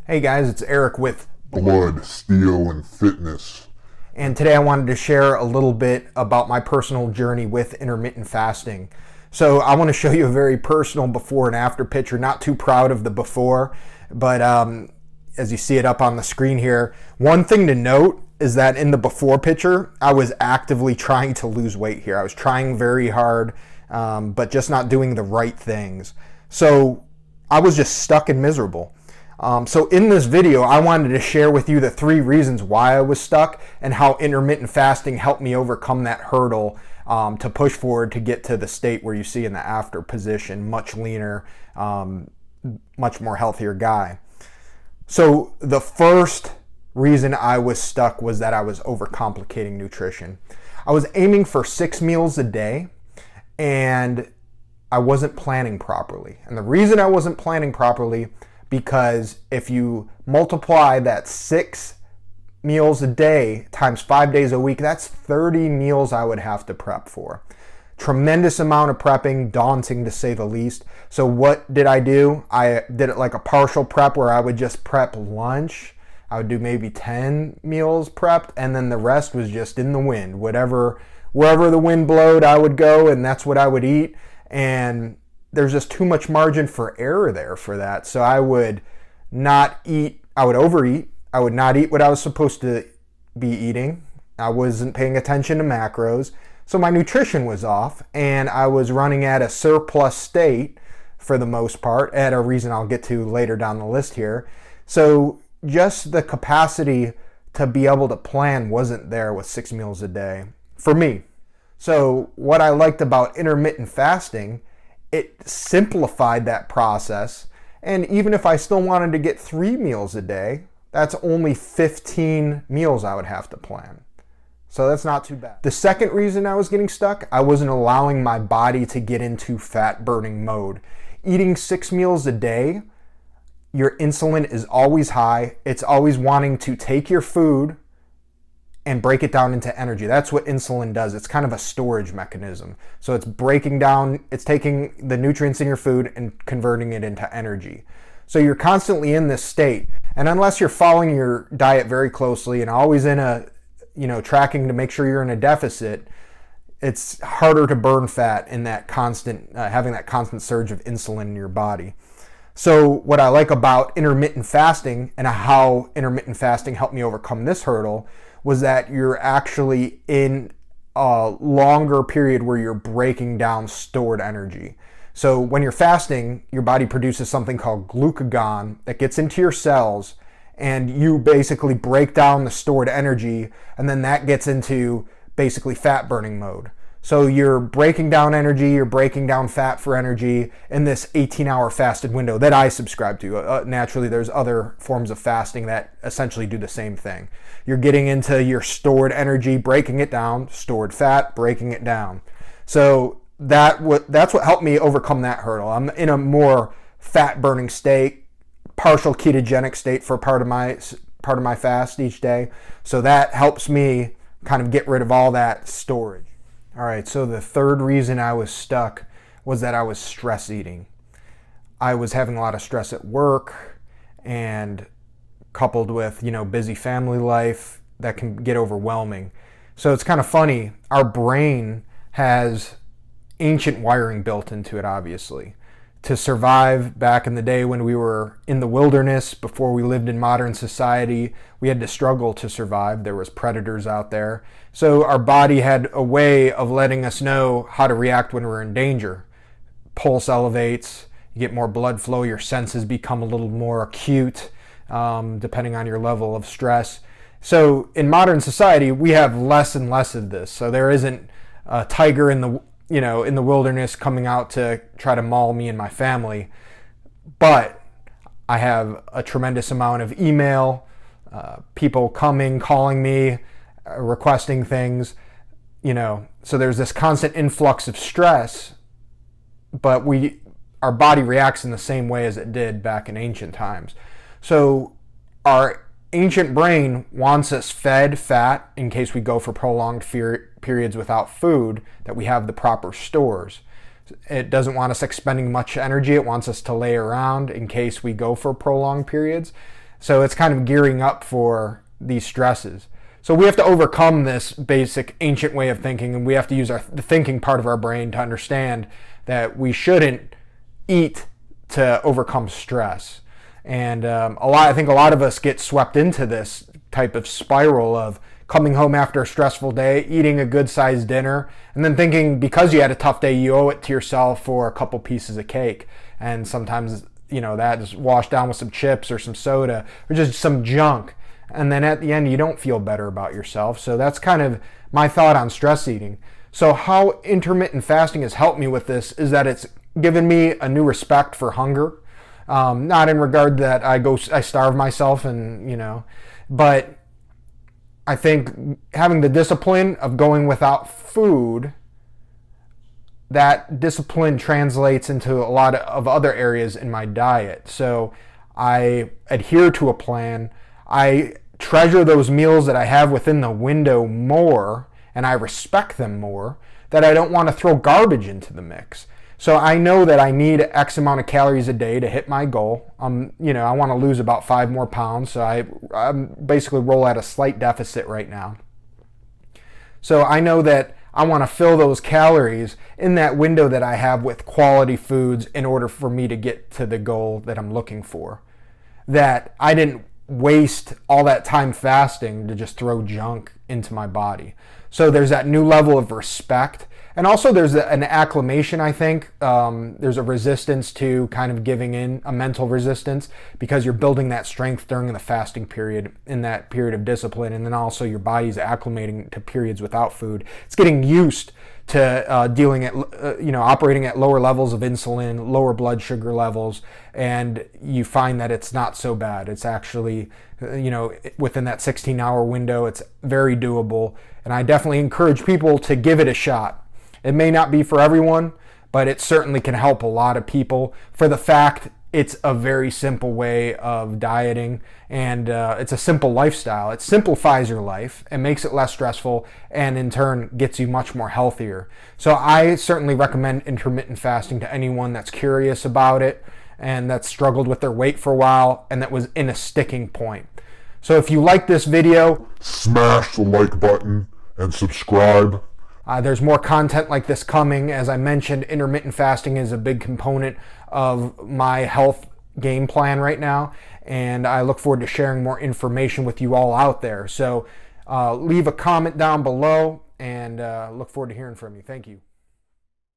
Hey guys, it's Eric with Blood, Steel, and Fitness. and today I wanted to share a little bit about my personal journey with intermittent fasting. So I want to show you a very personal before and after picture. Not too proud of the before, but as you see it up on the screen here, one thing to note is that in the before picture, I was actively trying to lose weight here. I was trying very hard, but just not doing the right things. So I was just stuck and miserable. So in this video, I wanted to share with you the 3 reasons why I was stuck and how intermittent fasting helped me overcome that hurdle to push forward to get to the state where you see in the after position, much leaner, much more healthier guy. So the first reason I was stuck was that I was overcomplicating nutrition. I was aiming for 6 meals a day and I wasn't planning properly. And the reason I wasn't planning properly, because if you multiply that 6 meals a day times 5 days a week, that's 30 meals I would have to prep for. Tremendous amount of prepping, daunting to say the least. So what did I do? I did it like a partial prep where I would just prep lunch. I would do maybe 10 meals prepped, and then the rest was just in the wind. Wherever the wind blowed, I would go, and that's what I would eat. And there's just too much margin for error there for that. So I would not eat, I would overeat. I would not eat what I was supposed to be eating. I wasn't paying attention to macros. So my nutrition was off and I was running at a surplus state for the most part, at a reason I'll get to later down the list here. So just the capacity to be able to plan wasn't there with 6 meals a day for me. So what I liked about intermittent fasting, it simplified that process. And even if I still wanted to get 3 meals a day, that's only 15 meals I would have to plan. So that's not too bad. The second reason I was getting stuck, I wasn't allowing my body to get into fat burning mode. Eating 6 meals a day, your insulin is always high. It's always wanting to take your food and break it down into energy. That's what insulin does. It's kind of a storage mechanism. So it's breaking down, it's taking the nutrients in your food and converting it into energy. So you're constantly in this state. And unless you're following your diet very closely and always in a, tracking to make sure you're in a deficit, it's harder to burn fat in that constant, having that constant surge of insulin in your body. So what I like about intermittent fasting and how intermittent fasting helped me overcome this hurdle was that you're actually in a longer period where you're breaking down stored energy. So when you're fasting, your body produces something called glycogen that gets into your cells, and you basically break down the stored energy, and then that gets into basically fat burning mode. So you're breaking down energy, you're breaking down fat for energy in this 18-hour fasted window that I subscribe to. Naturally, there's other forms of fasting that essentially do the same thing. You're getting into your stored energy, breaking it down, stored fat, breaking it down. So that's what helped me overcome that hurdle. I'm in a more fat-burning state, partial ketogenic state for part of my fast each day. So that helps me kind of get rid of all that storage. All right, so the third reason I was stuck was that I was stress eating. I was having a lot of stress at work, and coupled with, busy family life, that can get overwhelming. So it's kind of funny. Our brain has ancient wiring built into it, obviously. To survive back in the day when we were in the wilderness, before we lived in modern society, we had to struggle to survive. There was predators out there. So our body had a way of letting us know how to react when we're in danger. Pulse elevates, you get more blood flow, your senses become a little more acute, depending on your level of stress. So in modern society, we have less and less of this. So there isn't a tiger in the wilderness coming out to try to maul me and my family. But I have a tremendous amount of email, people coming, calling me, requesting things, so there's this constant influx of stress, but our body reacts in the same way as it did back in ancient times. So our ancient brain wants us fed fat in case we go for prolonged periods without food, that we have the proper stores. It doesn't want us expending much energy. It wants us to lay around in case we go for prolonged periods. So it's kind of gearing up for these stresses. So we have to overcome this basic ancient way of thinking, and we have to use the thinking part of our brain to understand that we shouldn't eat to overcome stress. And I think a lot of us get swept into this type of spiral of coming home after a stressful day, eating a good-sized dinner, and then thinking because you had a tough day, you owe it to yourself for a couple pieces of cake. And sometimes, that is washed down with some chips or some soda or just some junk. And then at the end, you don't feel better about yourself. So that's kind of my thought on stress eating. So how intermittent fasting has helped me with this is that it's given me a new respect for hunger. Not in regard that I starve myself but I think having the discipline of going without food, that discipline translates into a lot of other areas in my diet. So I adhere to a plan. I treasure those meals that I have within the window more, and I respect them more, that I don't want to throw garbage into the mix. So I know that I need X amount of calories a day to hit my goal. I want to lose about 5 more pounds, so I basically roll at a slight deficit right now. So I know that I want to fill those calories in that window that I have with quality foods in order for me to get to the goal that I'm looking for. That I didn't waste all that time fasting to just throw junk into my body. So there's that new level of respect. And also there's an acclimation, I think. There's a resistance to kind of giving in, a mental resistance, because you're building that strength during the fasting period, in that period of discipline. And then also your body's acclimating to periods without food. It's getting used to operating at lower levels of insulin, lower blood sugar levels, and you find that it's not so bad. It's actually, within that 16-hour window, it's very doable. And I definitely encourage people to give it a shot. It may not be for everyone, but it certainly can help a lot of people for the fact it's a very simple way of dieting, and it's a simple lifestyle. It simplifies your life and makes it less stressful, and in turn gets you much more healthier. So I certainly recommend intermittent fasting to anyone that's curious about it and that's struggled with their weight for a while and that was in a sticking point. So if you like this video, smash the like button and subscribe. There's more content like this coming. As I mentioned, intermittent fasting is a big component of my health game plan right now, and I look forward to sharing more information with you all out there. So leave a comment down below, and look forward to hearing from you. Thank you.